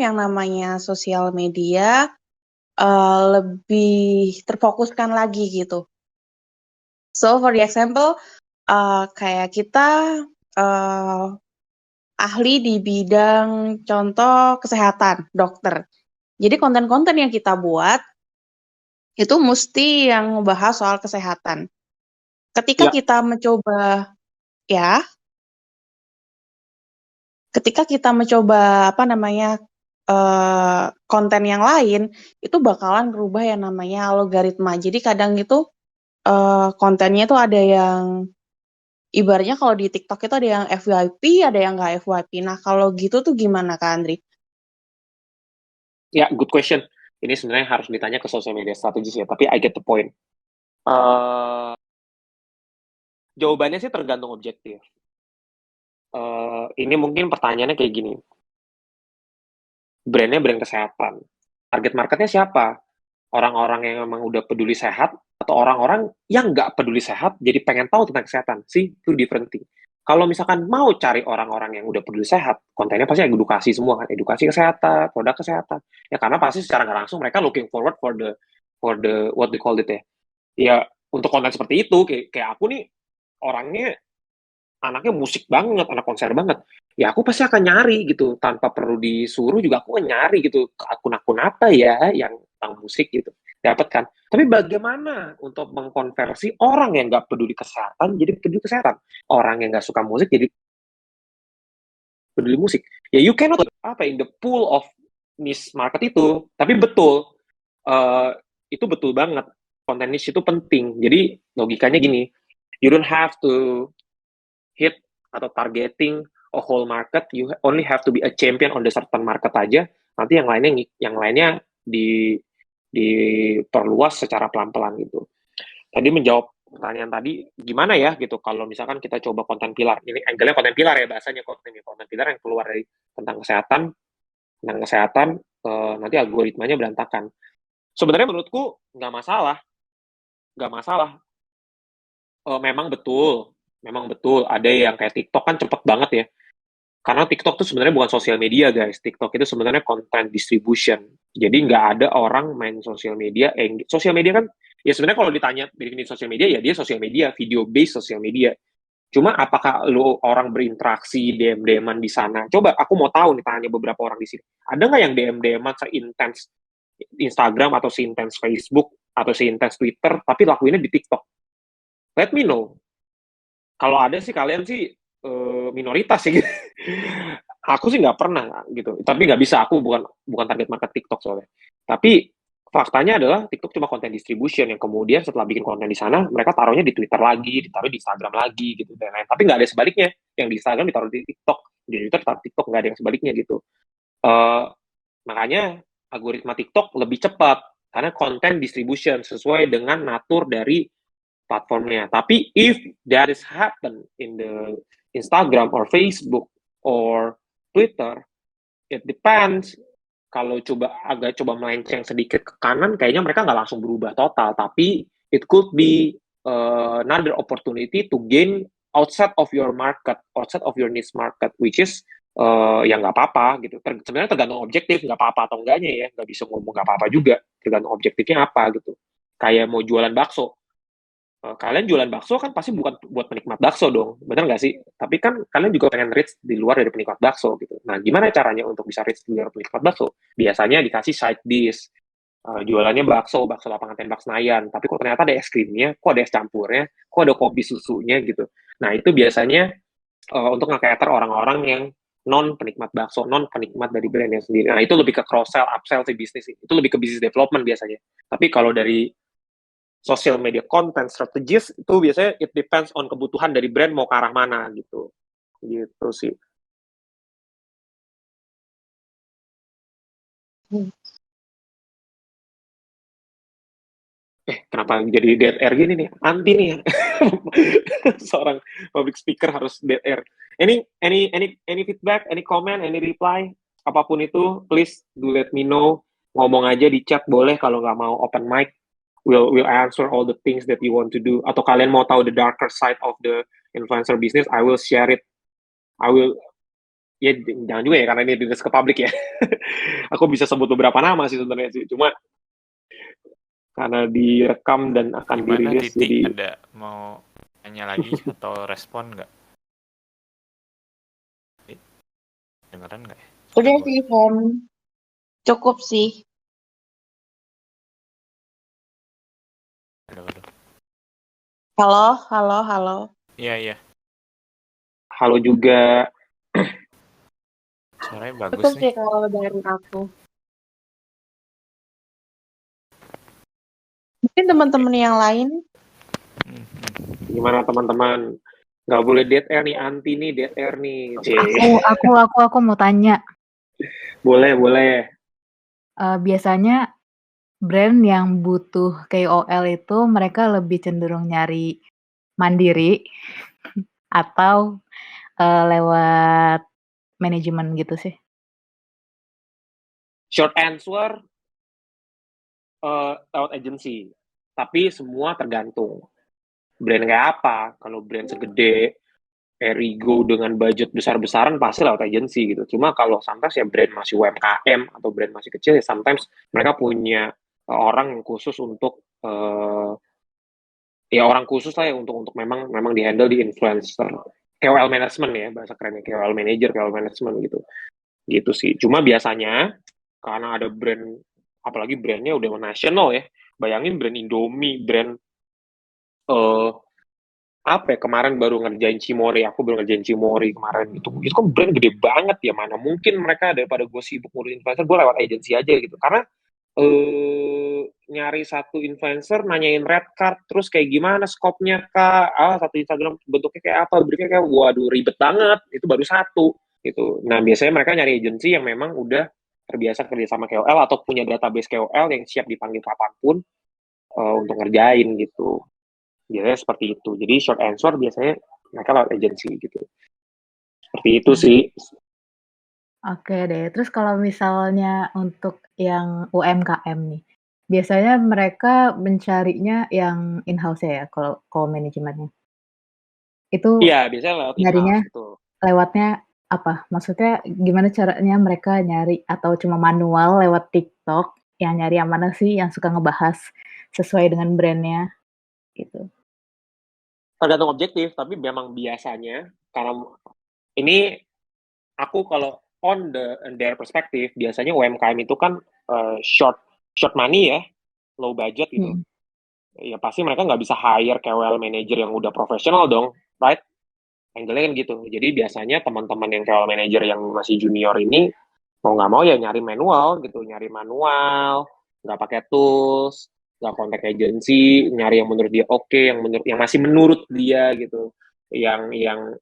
yang namanya sosial media lebih terfokuskan lagi gitu. So, for the example, kayak kita ahli di bidang contoh kesehatan, dokter. Jadi konten-konten yang kita buat itu mesti yang membahas soal kesehatan. Ketika Ya. kita mencoba ketika kita mencoba konten yang lain, itu bakalan berubah yang namanya algoritma. Jadi kadang itu kontennya itu ada yang ibaratnya kalau di TikTok itu ada yang FYP, ada yang nggak FYP. Nah, kalau gitu tuh gimana, Kak Andri? Ya, good question. Ini sebenarnya harus ditanya ke social media strategis ya, tapi I get the point. Jawabannya sih tergantung objektif. Ini mungkin pertanyaannya kayak gini. Brandnya brand kesehatan. Target marketnya siapa? Orang-orang yang memang udah peduli sehat atau orang-orang yang nggak peduli sehat jadi pengen tahu tentang kesehatan. See, itu different thing. Kalau misalkan mau cari orang-orang yang udah peduli sehat, kontennya pasti edukasi semua kan, edukasi kesehatan, produk kesehatan. Ya karena pasti secara nggak langsung mereka looking forward for the what they call it ya. Ya untuk konten seperti itu kayak aku nih orangnya anaknya musik banget, anak konser banget. Ya aku pasti akan nyari gitu, tanpa perlu disuruh juga aku akan nyari gitu, akun-akun apa ya yang tentang musik gitu. Dapat kan? Tapi bagaimana untuk mengkonversi orang yang nggak peduli kesehatan jadi peduli kesehatan? Orang yang nggak suka musik jadi peduli musik. Ya you cannot in the pool of niche market itu. Tapi betul, uh, itu betul banget. Konten niche itu penting. Jadi logikanya gini, you don't have to hit atau targeting a whole market, you only have to be a champion on the certain market aja. Nanti yang lainnya diperluas secara pelan-pelan gitu. Tadi menjawab pertanyaan tadi gimana ya gitu kalau misalkan kita coba konten pilar. Ini angle-nya konten pilar ya bahasanya, konten pilar yang keluar dari tentang kesehatan nanti algoritmanya berantakan. Sebenarnya menurutku nggak masalah. Memang betul ada yang kayak TikTok kan cepet banget ya. Karena TikTok itu sebenarnya bukan sosial media guys. TikTok itu sebenarnya content distribution. Jadi nggak ada orang main sosial media. Sosial media kan ya sebenarnya kalau ditanya definisi sosial media ya dia sosial media, video based sosial media. Cuma apakah lu orang berinteraksi DM-DM-an di sana? Coba aku mau tahu nih, tanya beberapa orang di sini. Ada nggak yang DM-DM-an seintens Instagram atau seintens Facebook atau seintens Twitter tapi lakuinnya di TikTok? Let me know. Kalau ada sih kalian sih minoritas sih gitu. Aku sih nggak pernah gitu. Tapi nggak bisa, aku bukan target market TikTok soalnya. Tapi faktanya adalah TikTok cuma konten distribution yang kemudian setelah bikin konten di sana, mereka taruhnya di Twitter lagi, ditaruh di Instagram lagi gitu dan lain. Tapi nggak ada sebaliknya. Yang di Instagram ditaruh di TikTok, di Twitter ditaruh TikTok, nggak ada yang sebaliknya gitu. Makanya algoritma TikTok lebih cepat karena konten distribution sesuai dengan natur dari platformnya. Tapi if that is happen in the Instagram or Facebook or Twitter, it depends. Kalau agak coba melenceng sedikit ke kanan, kayaknya mereka nggak langsung berubah total. Tapi it could be another opportunity to gain outside of your market, outside of your niche market, which is ya nggak apa-apa gitu. Sebenarnya tergantung objektif, nggak apa-apa atau enggaknya ya. Nggak bisa ngomong nggak apa-apa juga. Tergantung objektifnya apa gitu. Kayak mau jualan bakso, kalian jualan bakso kan pasti bukan buat penikmat bakso dong, benar nggak sih? Tapi kan kalian juga pengen reach di luar dari penikmat bakso gitu. Nah, gimana caranya untuk bisa reach di luar penikmat bakso? Biasanya dikasih side dish, jualannya bakso lapangan tembak Senayan, tapi kok ternyata ada es krimnya, kok ada es campurnya, kok ada kopi susunya gitu. Nah, itu biasanya untuk nge-cater orang-orang yang non penikmat bakso, non penikmat dari brandnya sendiri. Nah itu lebih ke cross sell, upsell sih bisnis. Itu lebih ke business development biasanya. Tapi kalau dari social media content strategis itu biasanya it depends on kebutuhan dari brand mau ke arah mana gitu. Gitu sih. Kenapa jadi dead air gini nih? Anti nih. Seorang public speaker harus dead air. Any feedback, any comment, any reply, apapun itu, please do let me know. Ngomong aja di chat boleh, kalau nggak mau open mic, we'll answer all the things that you want to do. Atau kalian mau tahu the darker side of the influencer business, I will share it. I will, ya jangan juga ya karena ini dinas ke publik ya. Aku bisa sebut beberapa nama sih sebenarnya sih. Cuma karena direkam dan akan Gimana dirilis, Titi? jadi Ada mau tanya lagi atau respon nggak? Dengeran nggak ya? Udah sih, Ham. Cukup sih. Aduh. Halo. Iya. halo juga. Suaranya bagus Cukup nih. sih kalau dari aku. Mungkin teman-teman yang lain. Gimana teman-teman? Nggak boleh dead air nih, anti nih, dead air nih. Aku mau tanya. Boleh. Biasanya brand yang butuh KOL itu mereka lebih cenderung nyari mandiri atau lewat manajemen gitu sih? Short answer, lewat agency. Tapi semua tergantung. Brand kayak apa? Kalau brand segede Erigo dengan budget besar-besaran pasti lewat agency gitu. Cuma kalau sometimes ya brand masih UMKM atau brand masih kecil ya sometimes mereka punya orang yang khusus untuk ya orang khusus lah ya untuk memang dihandle di influencer. KOL management ya bahasa kerennya, KOL manager, KOL management gitu sih. Cuma biasanya karena ada brand, apalagi brandnya udah nasional ya, bayangin brand Indomie, brand apa ya, kemarin baru ngerjain Cimory, aku baru ngerjain Cimory kemarin, itu kan brand gede banget ya, mana mungkin mereka daripada gue sibuk ngurusin influencer, gue lewat agensi aja gitu, karena nyari satu influencer, nanyain red card, terus kayak gimana skopnya kak, satu Instagram bentuknya kayak apa, beriknya kayak, waduh ribet banget, itu baru satu gitu. Nah biasanya mereka nyari agensi yang memang udah terbiasa kerja sama KOL atau punya database KOL yang siap dipanggil kapanpun untuk ngerjain gitu. Biasanya seperti itu. Jadi short answer biasanya mereka lewat agensi gitu. Seperti itu sih. Oke deh. Terus kalau misalnya untuk yang UMKM nih, biasanya mereka mencarinya yang in-house ya kalau manajemennya? Itu Iya, biasanya lewat nyarinya in-house gitu. lewatnya apa? Maksudnya gimana caranya mereka nyari atau cuma manual lewat TikTok, yang nyari yang mana sih yang suka ngebahas sesuai dengan brand-nya gitu? Tergantung objektif, tapi memang biasanya karena ini aku kalau on their perspective, biasanya UMKM itu kan short money ya, low budget gitu. Ya pasti mereka nggak bisa hire KOL manager yang udah profesional dong, right? Angle-nya kan gitu. Jadi biasanya teman-teman yang KOL manager yang masih junior ini mau nggak mau ya nyari manual gitu, nggak pakai tools, nggak kontak agency, nyari yang menurut dia oke, yang masih menurut dia gitu, yang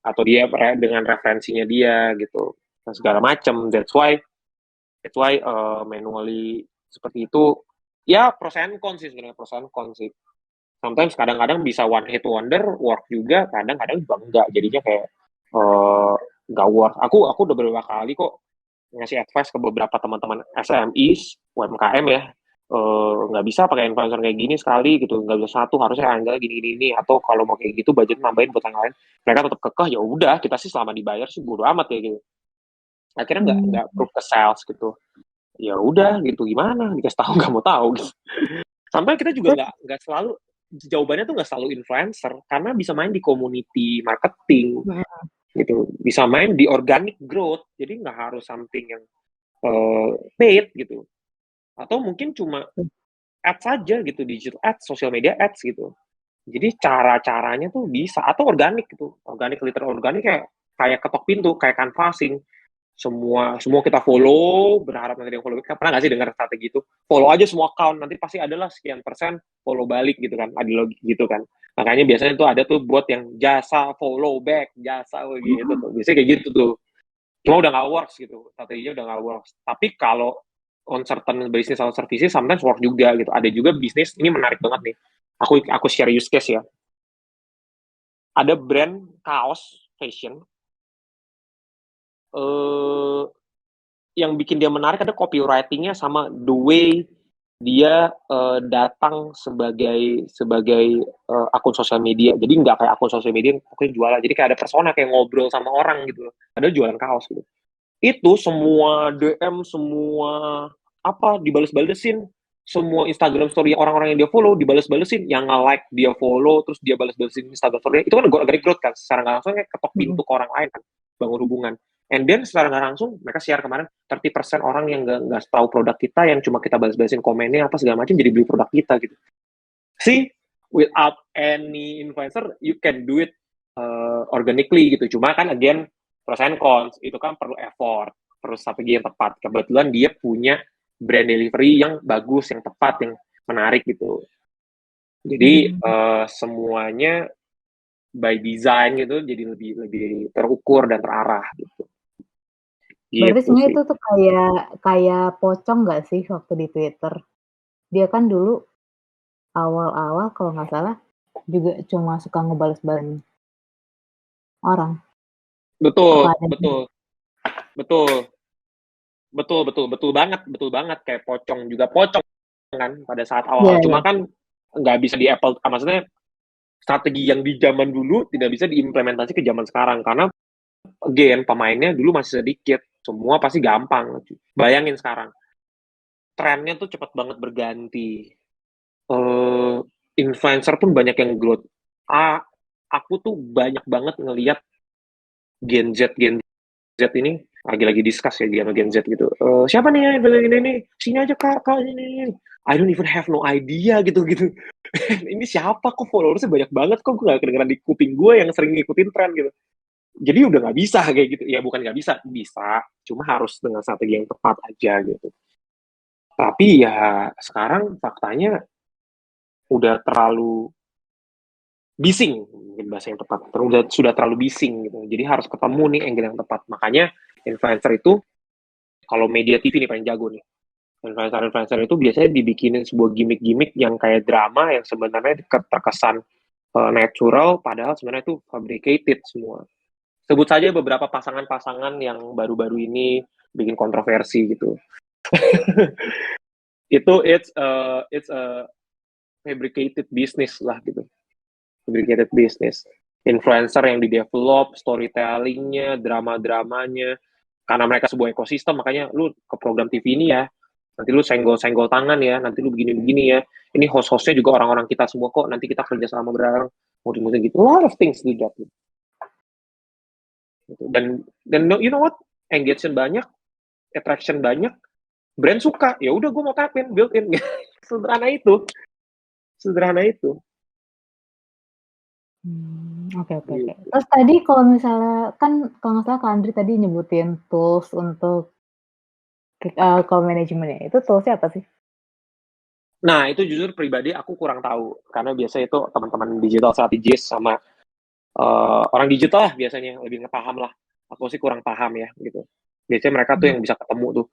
atau dia dengan referensinya dia gitu, nah, segala macam. That's why manually seperti itu ya, pros and cons sih sebenarnya, pros and cons sih. Sometimes kadang-kadang bisa one hit wonder work juga, kadang-kadang juga enggak, jadinya kayak nggak work. Aku udah beberapa kali kok ngasih advice ke beberapa teman-teman SMEs, UMKM ya, nggak bisa pakai influencer kayak gini sekali gitu, nggak bisa satu, harusnya angle gini, atau kalau mau kayak gitu budget nambahin buat yang lain. Mereka tetap kekeh, ya udah kita sih selama dibayar sih bodo amat ya gitu. Akhirnya nggak proof ke sales gitu. Ya udah gitu, gimana dikasih tahu nggak mau tahu gitu. Sampai kita juga nggak selalu, jawabannya tuh nggak selalu influencer, karena bisa main di community marketing gitu, bisa main di organic growth, jadi nggak harus something yang paid gitu, atau mungkin cuma ads saja gitu, digital ads, social media ads gitu. Jadi cara-caranya tuh bisa, atau organik gitu, organik, literal organik, kayak ketok pintu, kayak canvassing. semua kita follow, berharap nanti dia follow. Pernah nggak sih dengar strategi itu? Follow aja semua account, nanti pasti adalah sekian persen follow balik gitu kan, ideologi gitu kan. Makanya biasanya tuh ada tuh buat yang jasa follow back, jasa gitu tuh. Biasanya kayak gitu tuh. Cuma udah nggak works gitu, strateginya udah nggak works. Tapi kalau on certain business atau services, sometimes work juga gitu. Ada juga bisnis, ini menarik banget nih. Aku share use case ya. Ada brand kaos fashion, yang bikin dia menarik ada copywriting-nya sama the way dia datang sebagai akun sosial media. Jadi nggak kayak akun sosial media pokoknya jualan. Jadi kayak ada persona kayak ngobrol sama orang gitu. Ada jualan kaos gitu. Itu semua DM, semua apa dibales-balesin. Semua Instagram story orang-orang yang dia follow dibales-balesin, yang nge-like dia follow, terus dia bales-balesin Instagram story. Itu kan organic growth kan, secara nggak langsung kayak ketok pintu ke orang lain kan, bangun hubungan. And then secara nggak langsung mereka share kemarin 30% orang yang nggak tahu produk kita, yang cuma kita balas-balasin komennya apa segala macam jadi beli produk kita gitu. See, without any influencer you can do it organically gitu. Cuma kan again pros and cons, itu kan perlu effort, perlu strategi yang tepat. Kebetulan dia punya brand delivery yang bagus, yang tepat, yang menarik gitu. Jadi semuanya by design gitu, jadi lebih terukur dan terarah gitu. Berarti sebenarnya itu tuh kayak Pocong nggak sih waktu di Twitter? Dia kan dulu awal-awal kalau nggak salah juga cuma suka ngebales-balesin orang. Betul banget kayak Pocong kan pada saat awal. Cuma kan nggak bisa di Apple, maksudnya strategi yang di zaman dulu tidak bisa diimplementasi ke zaman sekarang karena again pemainnya dulu masih sedikit, semua pasti gampang. Bayangin sekarang trennya tuh cepat banget berganti, influencer pun banyak yang growth. Aku tuh banyak banget ngelihat Gen Z ini lagi discuss ya dia sama Gen Z gitu. Siapa nih yang ini? Sini aja kak ini. I don't even have no idea gitu. Ini siapa kok followersnya banyak banget kok gue gak kedengeran di kuping gue yang sering ngikutin tren gitu. Jadi udah nggak bisa kayak gitu. Ya bukan nggak bisa, cuma harus dengan strategi yang tepat aja gitu. Tapi ya sekarang faktanya udah terlalu bising, mungkin bahasa yang tepat. Sudah terlalu bising gitu. Jadi harus ketemu nih angle yang tepat. Makanya influencer itu, kalau media TV nih paling jago nih. Influencer itu biasanya dibikinin sebuah gimmick-gimmick yang kayak drama yang sebenarnya terkesan natural, padahal sebenarnya itu fabricated semua. Sebut saja beberapa pasangan-pasangan yang baru-baru ini bikin kontroversi gitu. It's a fabricated business lah gitu. Fabricated business. Influencer yang di-develop, storytelling-nya, drama-dramanya. Karena mereka sebuah ekosistem, makanya lu ke program TV ini ya, nanti lu senggol tangan ya, nanti lu begini-begini ya. Ini host-hostnya juga orang-orang kita semua kok, nanti kita kerja sama bareng, mudah-mudahan gitu. A lot of things do that. Dan you know what? Engagement banyak, attraction banyak, brand suka. Ya udah gue mau tapin, build in. Sederhana itu. Oke. Terus tadi kalau misalnya kan kalau nggak salah Kak Andri tadi nyebutin tools untuk call manajemennya, itu toolsnya apa sih? Nah itu jujur pribadi aku kurang tahu karena biasa itu teman-teman digital strategist sama orang digital lah biasanya lebih ngepaham lah. Aku sih kurang paham ya gitu. Biasanya mereka tuh yang bisa ketemu tuh.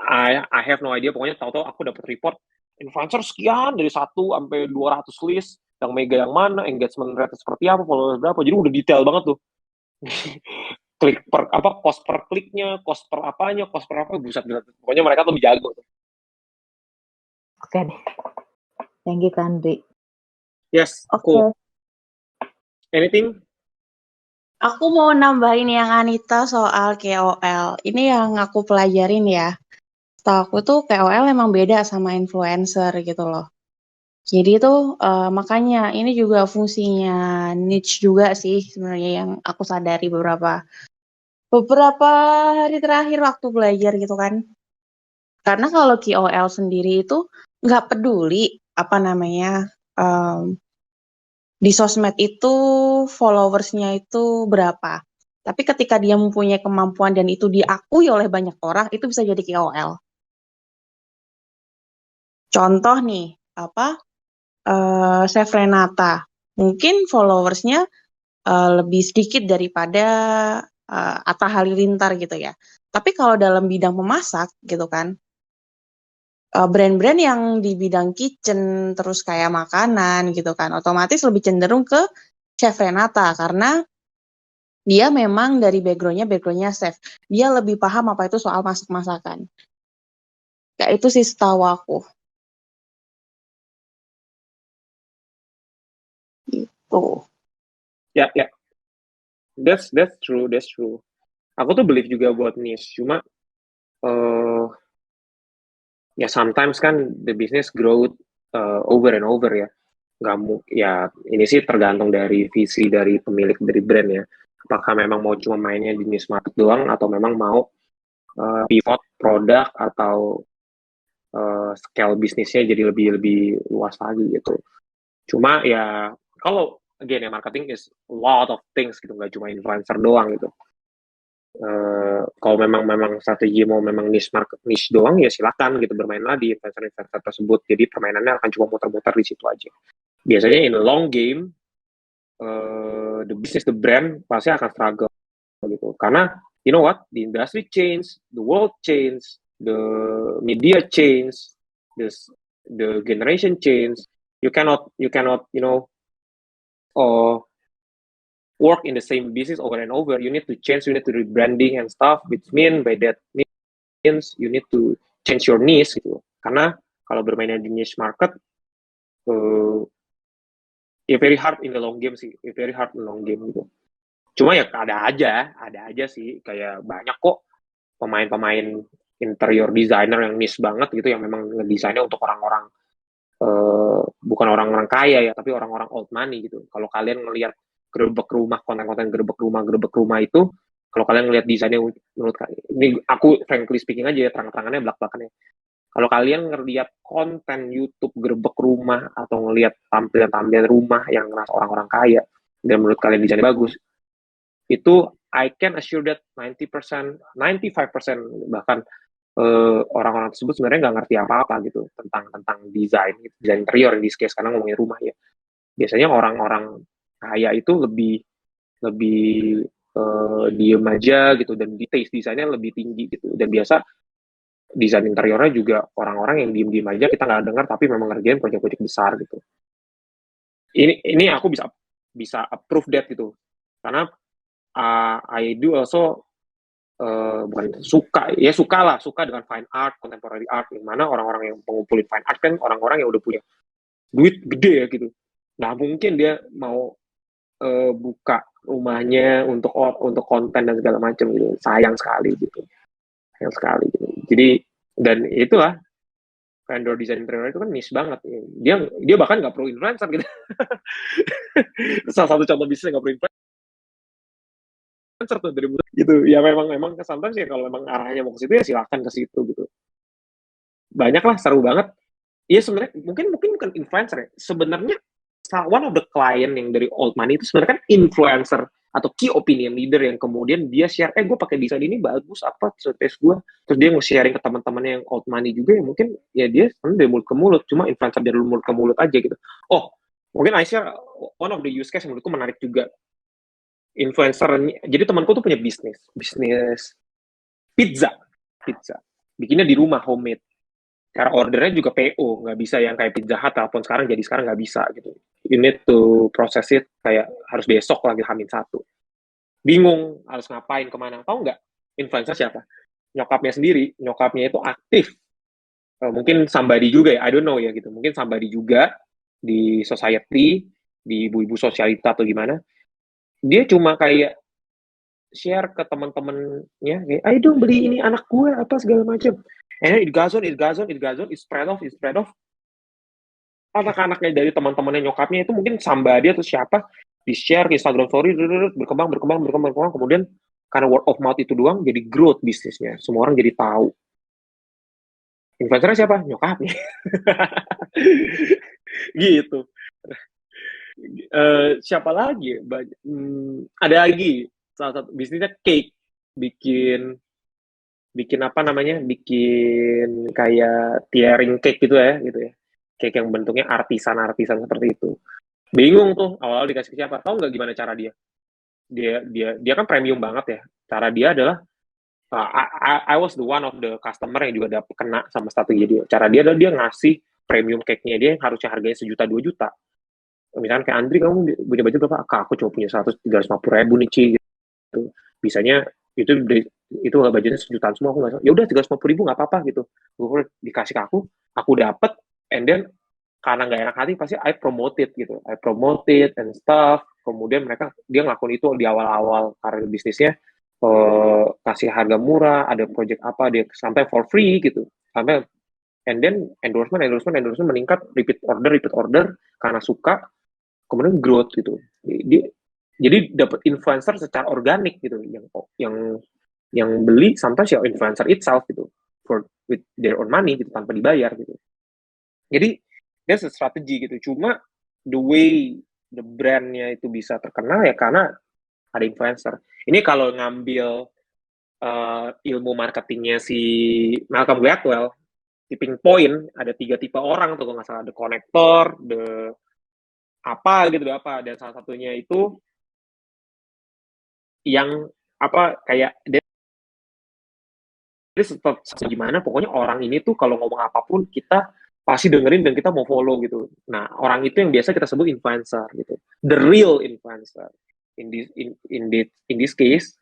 I have no idea, pokoknya tahu-tahu aku dapat report influencer sekian dari 1 sampai 200 list, yang mega yang mana, engagement rate seperti apa, followers berapa, jadi udah detail banget tuh. Cost per kliknya, cost per apanya, cost per apa, buset. Pokoknya mereka tuh jago tuh. Oke deh. Thank you Kak Andri. Yes, cool. Anything? Aku mau nambahin yang Anita soal KOL. Ini yang aku pelajarin ya. Setahu aku tuh KOL emang beda sama influencer gitu loh. Jadi tuh makanya ini juga fungsinya niche juga sih sebenarnya yang aku sadari beberapa hari terakhir waktu belajar gitu kan. Karena kalau KOL sendiri itu nggak peduli apa namanya di sosmed itu followersnya itu berapa. Tapi ketika dia mempunyai kemampuan dan itu diakui oleh banyak orang, itu bisa jadi KOL. Contoh nih, Chef Renata. Mungkin followersnya lebih sedikit daripada Atta Halilintar gitu ya. Tapi kalau dalam bidang memasak gitu kan, brand-brand yang di bidang kitchen terus kayak makanan gitu kan, otomatis lebih cenderung ke Chef Renata karena dia memang dari backgroundnya chef. Dia lebih paham apa itu soal masak-masakan. Kayak itu sih setahu aku. Gitu. Ya, that's true. Aku tuh believe juga buat niche, cuma ya sometimes kan the business grow over and over ya. Ya ini sih tergantung dari visi dari pemilik dari brand ya. Apakah memang mau cuma mainnya di niche market doang atau memang mau pivot produk atau scale bisnisnya jadi lebih luas lagi gitu. Cuma ya kalau again ya marketing is a lot of things gitu, nggak cuma influencer doang gitu. Kalau memang strategi mau memang niche doang ya silakan gitu bermainlah di influencer tersebut. Jadi permainannya akan cuma muter-muter di situ aja. Biasanya in a long game the business, the brand pasti akan struggle gitu. Karena you know what, the industry change, the world change, the media change, the generation change. You cannot work in the same business over and over. You need to change, you need to rebranding and stuff, which by that means you need to change your niche gitu. Karena kalau bermainnya di niche market, ya very hard in the long game sih, very hard in the long game gitu. Cuma ya ada aja sih, kayak banyak kok pemain-pemain interior designer yang niche banget gitu, yang memang ngedesainnya untuk orang-orang bukan orang-orang kaya ya, tapi orang-orang old money gitu. Kalau kalian ngelihat gerbek rumah, konten-konten gerbek rumah itu, kalau kalian ngelihat desainnya, menurut ini aku frankly speaking aja ya, terang-terangannya belak-belakannya. Kalau kalian ngelihat konten YouTube gerbek rumah atau ngelihat tampilan-tampilan rumah yang orang-orang kaya dan menurut kalian desainnya bagus, itu I can assure that 90%, 95% bahkan orang-orang tersebut sebenarnya nggak ngerti apa-apa gitu tentang desain interior di case karena ngomongin rumah ya. Biasanya orang-orang kaya itu lebih diem aja gitu dan di taste desainnya lebih tinggi gitu, dan biasa desain interiornya juga orang-orang yang diem-diem aja kita nggak dengar tapi memang ngerjain proyek-proyek besar gitu. Ini aku bisa approve that gitu karena I do also bukan suka dengan fine art, contemporary art, yang mana orang-orang yang pengumpulin fine art kan orang-orang yang udah punya duit gede ya gitu. Nah mungkin dia mau buka rumahnya untuk konten dan segala macam gitu. Sayang sekali gitu. Jadi dan itulah vendor desain interior itu kan niche banget. Dia bahkan nggak perlu influencer gitu. Salah satu contoh bisnis nggak perlu influencer tuh dari gitu. Ya memang sometimes ya kalau memang arahnya mau ke situ ya silakan ke situ gitu. Banyak lah, seru banget. Iya sebenarnya mungkin bukan influencer ya. Sebenarnya one of the client yang dari old money itu sebenarnya kan influencer atau key opinion leader yang kemudian dia share, gue pakai desain ini bagus apa tes gue, terus dia nge-sharing ke teman-temannya yang old money juga, ya mungkin ya dia sebenarnya dari mulut ke mulut, cuma influencer dari mulut ke mulut aja gitu. Oh mungkin I share one of the use case yang menurutku menarik juga. Influencer, jadi temanku tuh punya bisnis pizza bikinnya di rumah, homemade. Cara ordernya juga PO, nggak bisa yang kayak Pizza Hut telepon sekarang nggak bisa gitu. You need to process it kayak harus besok lagi H-1. Bingung harus ngapain, kemana. Tahu nggak influencer siapa? Nyokapnya sendiri. Nyokapnya itu aktif. Mungkin somebody juga ya, I don't know ya gitu. Mungkin somebody juga di society, di ibu-ibu sosialita atau gimana. Dia cuma kayak share ke teman-temannya, kayak, ayo dong beli ini anak gue apa segala macam. And it goes on, it spread off. Anak-anaknya dari teman-temannya nyokapnya itu mungkin somebody atau siapa di-share ke Instagram story, berkembang, kemudian karena word of mouth itu doang jadi growth bisnisnya. Semua orang jadi tahu. Influencernya siapa? Nyokapnya. Gitu. Siapa lagi? Ada lagi salah satu bisnisnya cake, bikin kayak tiering cake gitu ya, cake yang bentuknya artisan seperti itu. Bingung tuh awal dikasih ke siapa, tahu nggak gimana cara dia kan premium banget ya. Cara dia adalah I was the one of the customer yang juga dapat kena sama strategi dia. Cara dia adalah dia ngasih premium cake-nya dia yang harusnya harganya $1 juta 2 juta. Misalnya kayak Andri, kamu punya budget berapa? Kak, aku cuma punya 350 ribu nih, Ci. Gitu. Bisanya itu budgetnya sejutaan semua, aku nggak, ya udah 350 ribu nggak apa-apa gitu. Gue dikasih ke aku dapat, and then karena nggak enak hati pasti I promote it and stuff. Kemudian dia ngelakuin itu di awal-awal karir bisnisnya, kasih harga murah, ada project apa dia sampai for free gitu, sampai and then endorsement meningkat, repeat order karena suka, kemudian growth gitu. Jadi dapat influencer secara organik gitu, yang beli sampai si influencer itself gitu, with their own money gitu, tanpa dibayar gitu. Jadi that's a strategy gitu. Cuma the way the brandnya itu bisa terkenal ya karena ada influencer. Ini kalau ngambil ilmu marketingnya si Malcolm Gladwell, tipping point, ada 3 tipe orang tuh kalau nggak salah, the connector, the apa gitu, dan salah satunya itu yang kayak dia tetap gimana, pokoknya orang ini tuh kalau ngomong apapun kita pasti dengerin dan kita mau follow gitu. Nah, orang itu yang biasa kita sebut influencer gitu, the real influencer. In this case,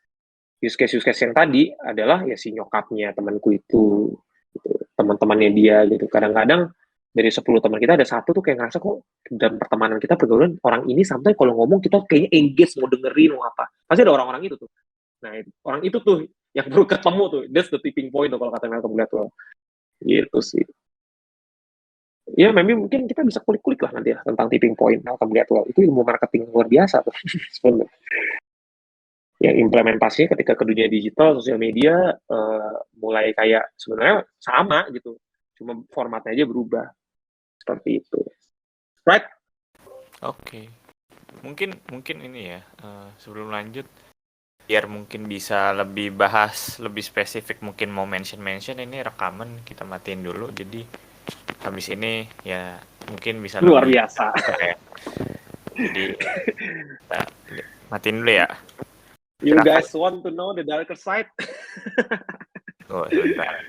use case yang tadi adalah ya si nyokapnya temanku itu gitu. Teman-temannya dia gitu. Kadang-kadang dari 10 teman kita ada satu tuh kayak ngerasa kok dalam pertemanan kita, pergaulan orang ini sampai kalau ngomong kita kayaknya engage, mau dengerin, mau apa. Pasti ada orang-orang itu tuh. Nah, orang itu tuh yang perlu ketemu tuh. That's the tipping point tuh kalau kata Malcolm Gladwell. Gitu sih. Ya, mungkin kita bisa kulik-kulik lah nanti ya tentang tipping point Malcolm Gladwell. Itu ilmu marketing luar biasa tuh. Sebenarnya. Ya, implementasinya ketika ke dunia digital, sosial media, mulai kayak sebenarnya sama gitu. Cuma formatnya aja berubah. Seperti itu. Right? Oke. Mungkin ini ya, sebelum lanjut, biar mungkin bisa lebih bahas lebih spesifik, mungkin mau mention ini rekaman kita matiin dulu, jadi habis ini ya mungkin bisa luar lebih biasa ya. Jadi matiin dulu ya. You guys want to know the darker side? Oh, sebentar.